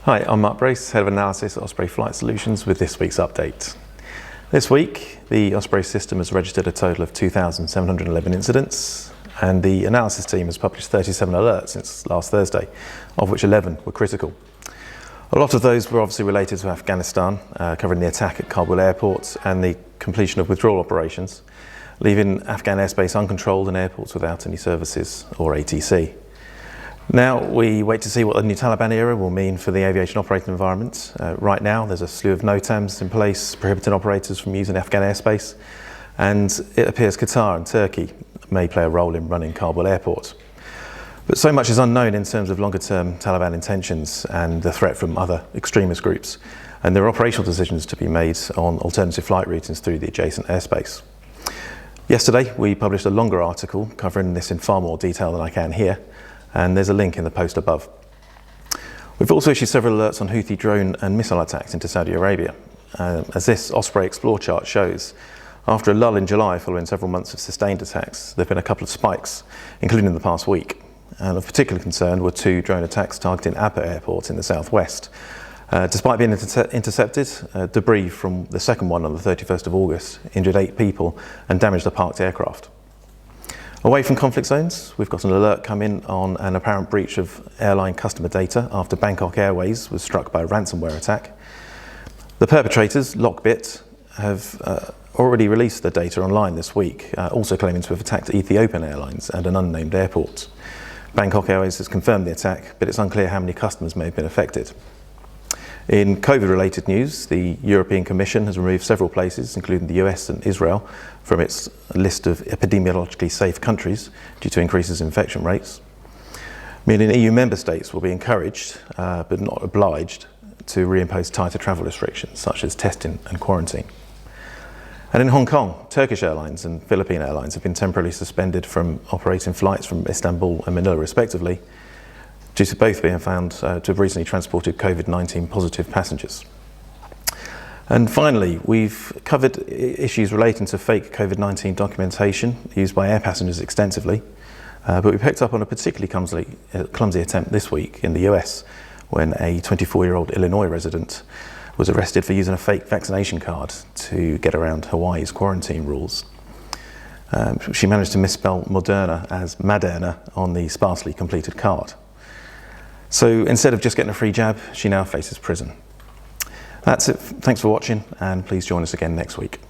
Hi, I'm Mark Brace, Head of Analysis at Osprey Flight Solutions with this week's update. This week, the Osprey system has registered a total of 2,711 incidents, and the analysis team has published 37 alerts since last Thursday, of which 11 were critical. A lot of those were obviously related to Afghanistan, covering the attack at Kabul airport and the completion of withdrawal operations, leaving Afghan airspace uncontrolled and airports without any services or ATC. Now we wait to see what the new Taliban era will mean for the aviation operating environment. Right now there's a slew of NOTAMs in place prohibiting operators from using Afghan airspace, and it appears Qatar and Turkey may play a role in running Kabul airport. But so much is unknown in terms of longer term Taliban intentions and the threat from other extremist groups, and there are operational decisions to be made on alternative flight routings through the adjacent airspace. Yesterday we published a longer article covering this in far more detail than I can here, and there's a link in the post above. We've also issued several alerts on Houthi drone and missile attacks into Saudi Arabia. As this Osprey Explore chart shows, after a lull in July following several months of sustained attacks, there have been a couple of spikes, including in the past week. And of particular concern were 2 drone attacks targeting Abha airport in the southwest. Despite being intercepted, debris from the second one on the 31st of August injured 8 people and damaged a parked aircraft. Away from conflict zones, we've got an alert come in on an apparent breach of airline customer data after Bangkok Airways was struck by a ransomware attack. The perpetrators, Lockbit, have already released the data online this week, also claiming to have attacked Ethiopian Airlines and an unnamed airport. Bangkok Airways has confirmed the attack, but it's unclear how many customers may have been affected. In COVID-related news, the European Commission has removed several places, including the US and Israel, from its list of epidemiologically safe countries due to increases in infection rates, meaning EU member states will be encouraged, but not obliged, to reimpose tighter travel restrictions, such as testing and quarantine. And in Hong Kong, Turkish Airlines and Philippine Airlines have been temporarily suspended from operating flights from Istanbul and Manila, respectively, due to both being found to have recently transported COVID-19 positive passengers. And finally, we've covered issues relating to fake COVID-19 documentation used by air passengers extensively, but we picked up on a particularly clumsy attempt this week in the US when a 24-year-old Illinois resident was arrested for using a fake vaccination card to get around Hawaii's quarantine rules. She managed to misspell Moderna as Maderna on the sparsely completed card. So instead of just getting a free jab, she now faces prison. That's it. Thanks for watching, and please join us again next week.